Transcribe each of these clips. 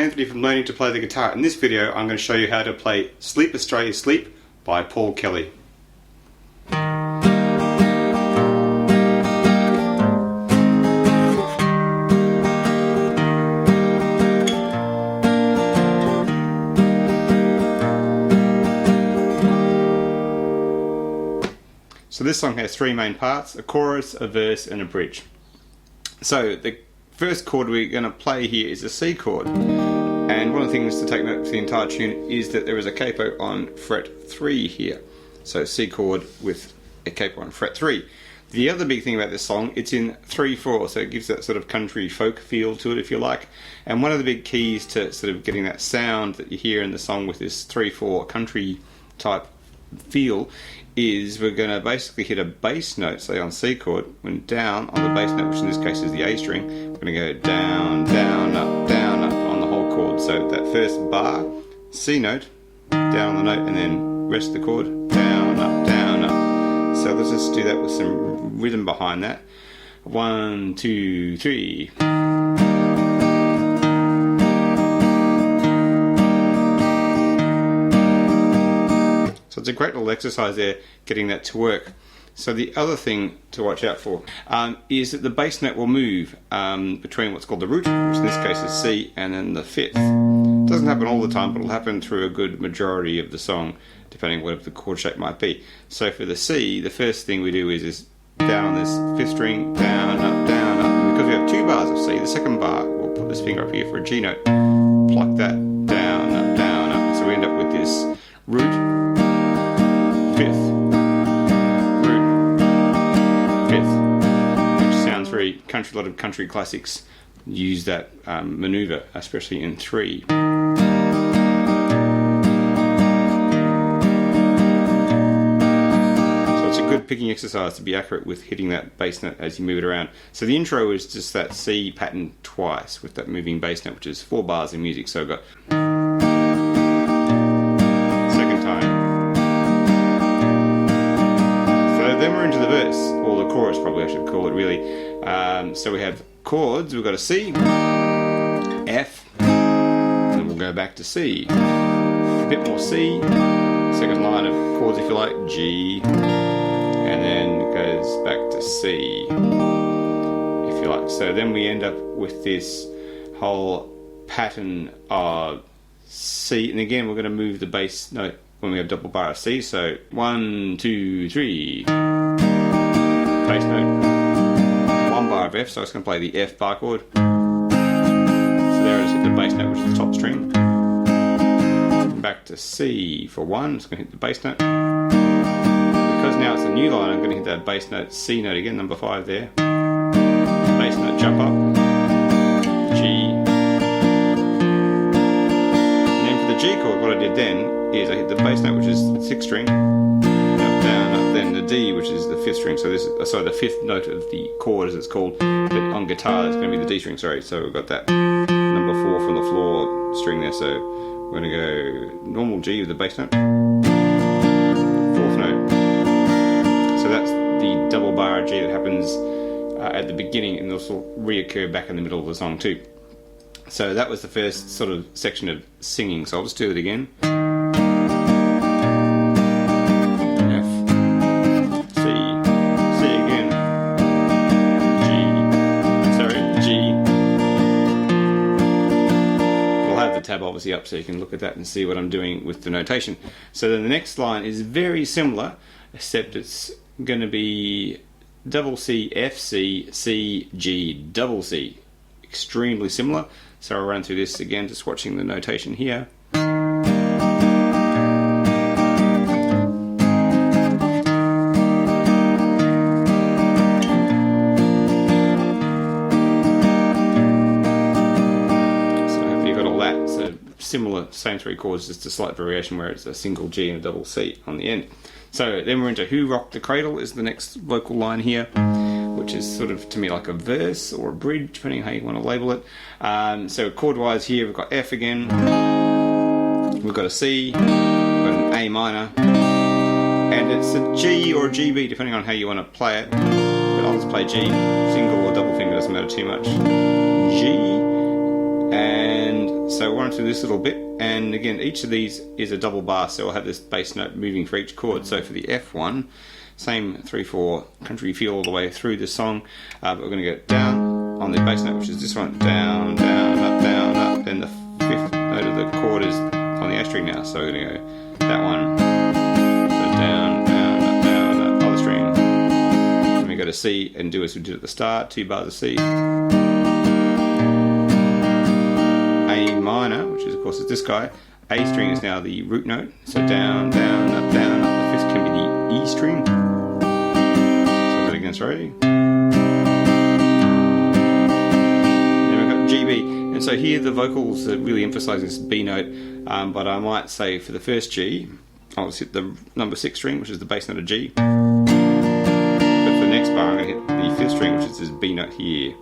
Anthony from Learning to Play the Guitar. In this video I'm going to show you how to play Sleep Australia Sleep by Paul Kelly. So this song has three main parts: a chorus, a verse and a bridge. So the first chord we're going to play here is a C chord, and one of the things to take note of the entire tune is that there is a capo on fret 3 here. So C chord with a capo on fret 3. The other big thing about this song, it's in 3/4, so it gives that sort of country folk feel to it, if you like. And one of the big keys to sort of getting that sound that you hear in the song with this 3/4 country type feel is we're going to basically hit a bass note, say on C chord, when down on the bass note, which in this case is the A string, we're going to go down, down, up on the whole chord. So that first bar, C note, down on the note, and then rest of the chord, down, up. So let's just do that with some rhythm behind that. 1, 2, 3. So it's a great little exercise there, getting that to work. So the other thing to watch out for is that the bass note will move between what's called the root, which in this case is C, and then the fifth. It doesn't happen all the time, but it'll happen through a good majority of the song, depending on what the chord shape might be. So for the C, the first thing we do is down on this fifth string, down, up, down, up. And because we have 2 bars of C, the second bar, we'll put this finger up here for a G note, pluck that down, up. So we end up with this root, fifth, root, fifth, which sounds very country. A lot of country classics use that maneuver, especially in 3. So it's a good picking exercise to be accurate with hitting that bass note as you move it around. So the intro is just that C pattern twice with that moving bass note, which is 4 bars in music. So I've got second time. Then we're into the verse, or the chorus probably I should call it really. So we have chords, we've got a C, F, and then we'll go back to C. A bit more C, second line of chords if you like, G, and then it goes back to C, if you like. So then we end up with this whole pattern of C, and again we're going to move the bass note when we have double bar of C. So 1, 2, 3, bass note, 1 bar of F, so I was going to play the F bar chord. So there it is, hit the bass note, which is the top string. Back to C for 1, it's going to hit the bass note. Because now it's a new line, I'm going to hit that bass note, C note again, number 5 there. Bass note, jump up, G. And then for the G chord, what I did then is I hit the bass note, which is the 6th string, up, down, up, then the D, which is the 5th string. So this is the 5th note of the chord, as it's called, but on guitar it's going to be the D string. Sorry, so we've got that number 4 from the floor string there. So we're going to go normal G with the bass note, 4th note. So that's the double bar G that happens at the beginning, and this will reoccur back in the middle of the song too. So that was the first sort of section of singing. So I'll just do it again. Tab obviously up so you can look at that and see what I'm doing with the notation. So then the next line is very similar, except it's going to be double C, F, C, C, G, double C. Extremely similar. So I'll run through this again, just watching the notation here. Similar, same 3 chords, just a slight variation where it's a single G and a double C on the end. So then we're into Who Rocked the Cradle is the next vocal line here, which is sort of to me like a verse or a bridge, depending on how you want to label it. So chord wise here we've got F again, we've got a C, we've got an A minor, and it's a G or a GB depending on how you want to play it, but I'll just play G, single or double finger, doesn't matter too much. G, And so we're on to this little bit, and again each of these is a double bar, so I'll have this bass note moving for each chord. So for the F one, same 3/4 country feel all the way through the song, but we're going to go down on the bass note, which is this one, down, down, up, then the 5th note of the chord is on the A string now, so we're going to go that one, so down, down, up, other string, and we go to C and do as we did at the start, 2 bars of C, A minor, which is of course is this guy, A string is now the root note, so down, down, up, the 5th can be the E string, so I'll do it again, sorry. GB, and so here the vocals are really emphasising this B note, but I might say for the first G, I'll just hit the number 6 string, which is the bass note of G, but for the next bar I'm going to hit the 5th string, which is this B note here,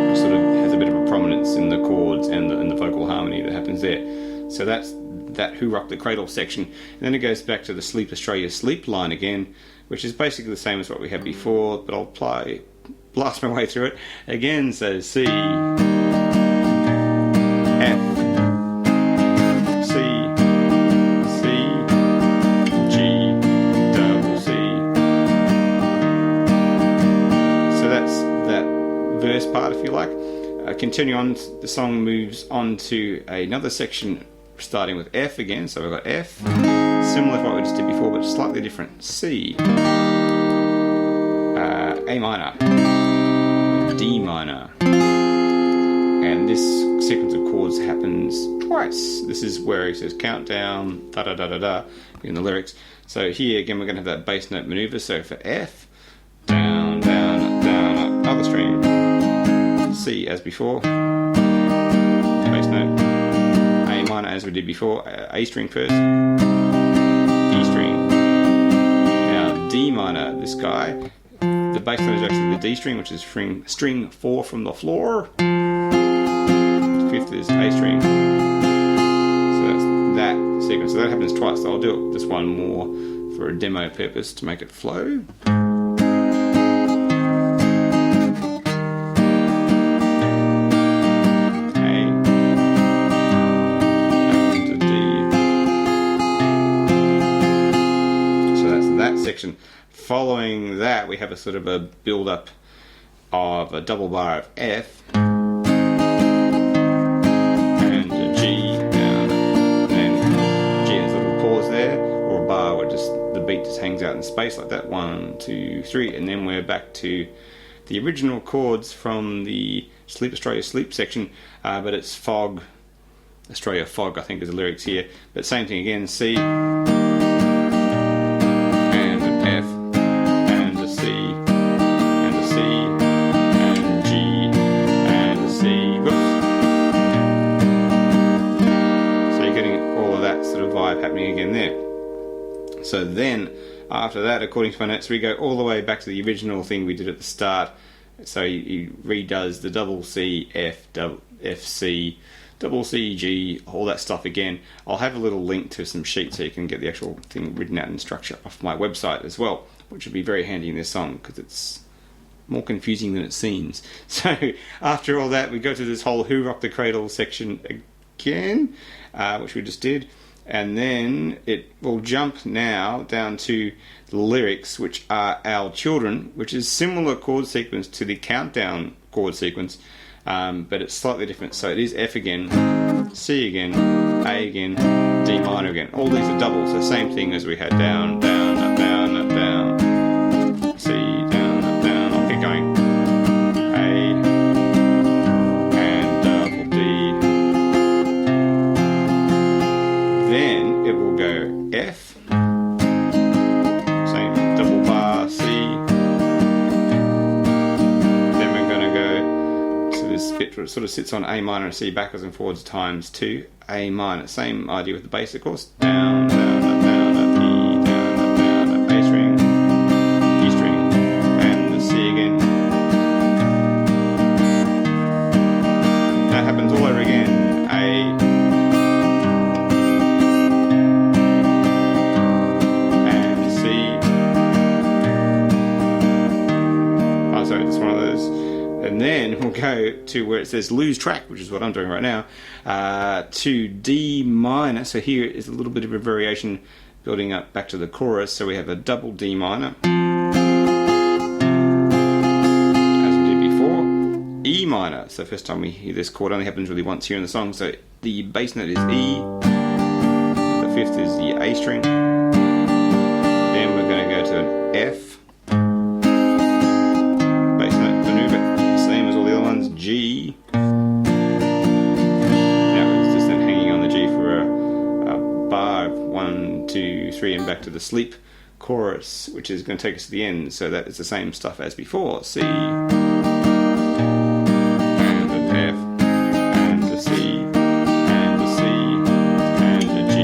which sort of has a bit of a prominence in the chords and the vocal harmony that happens there. So that's that Who Rocked the Cradle section, and then it goes back to the Sleep Australia Sleep line again, which is basically the same as what we had before, but I'll blast my way through it again. So C, F, C, C, G, double C. So that's that verse part, if you like. Continue on, the song moves on to another section starting with F again. So we've got F, similar to what we just did before, but slightly different. C, A minor, D minor, and this sequence of chords happens twice. This is where he says countdown, da da da da da in the lyrics. So here again we're going to have that bass note maneuver. So for F, down, down, down, up, other string, C as before, bass note, A minor as we did before, A string first, D string, now D minor, this guy. The bass note is actually the D string, which is string 4 from the floor. 5th is A string. So that's that sequence. So that happens twice. So I'll do it just one more for a demo purpose to make it flow. Section. Following that, we have a sort of a build-up of a double bar of F and a G down, and then G has a little pause there, or a bar where just the beat just hangs out in space like that. 1, 2, 3, and then we're back to the original chords from the Sleep Australia Sleep section, but it's Fog, Australia Fog, I think is the lyrics here. But same thing again, C. Happening again there. So then after that, according to my notes, we go all the way back to the original thing we did at the start. So he redoes the double C, F, F, C, double C, G, all that stuff again. I'll have a little link to some sheets so you can get the actual thing written out in structure off my website as well, which would be very handy in this song because it's more confusing than it seems. So after all that, we go to this whole Who Rocked the Cradle section again, which we just did. And then it will jump now down to the lyrics, which are Our Children, which is similar chord sequence to the countdown chord sequence, but it's slightly different. So it is F again, C again, A again, D minor again. All these are doubles, so same thing as we had down, down, up, down, up, down, C, down, up, down. I'll keep going. Then it will go F, same double bar, C. Then we're going to go to this bit where it sort of sits on A minor and C backwards and forwards times 2, A minor. Same idea with the bass, of course. Down, down, up, down, up, E, down, up, A string, E string, and the C again. That happens all over again. A, And then we'll go to where it says lose track, which is what I'm doing right now, to D minor. So here is a little bit of a variation building up back to the chorus. So we have a double D minor, as we did before. E minor. So first time we hear this chord only happens really once here in the song. So the bass note is E, the fifth is the A string. Then we're going to go to an F. G. Now it's just then hanging on the G for a bar of 1, 2, 3 and back to the sleep chorus, which is going to take us to the end. So that is the same stuff as before. C and an F and a C and a C and a G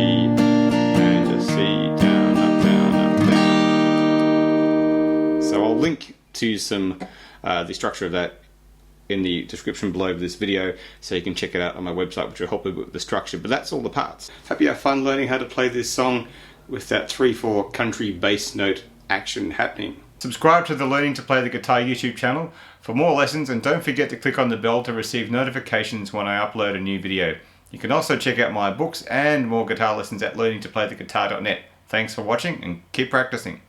and a C, down, up, down, up, down. So I'll link to some the structure of that in the description below this video, so you can check it out on my website, which will help you with the structure. But that's all the parts. Hope you have fun learning how to play this song with that 3/4 country bass note action happening. Subscribe to the Learning to Play the Guitar YouTube channel for more lessons, and don't forget to click on the bell to receive notifications when I upload a new video. You can also check out my books and more guitar lessons at learningtoplaytheguitar.net. Thanks for watching and keep practicing.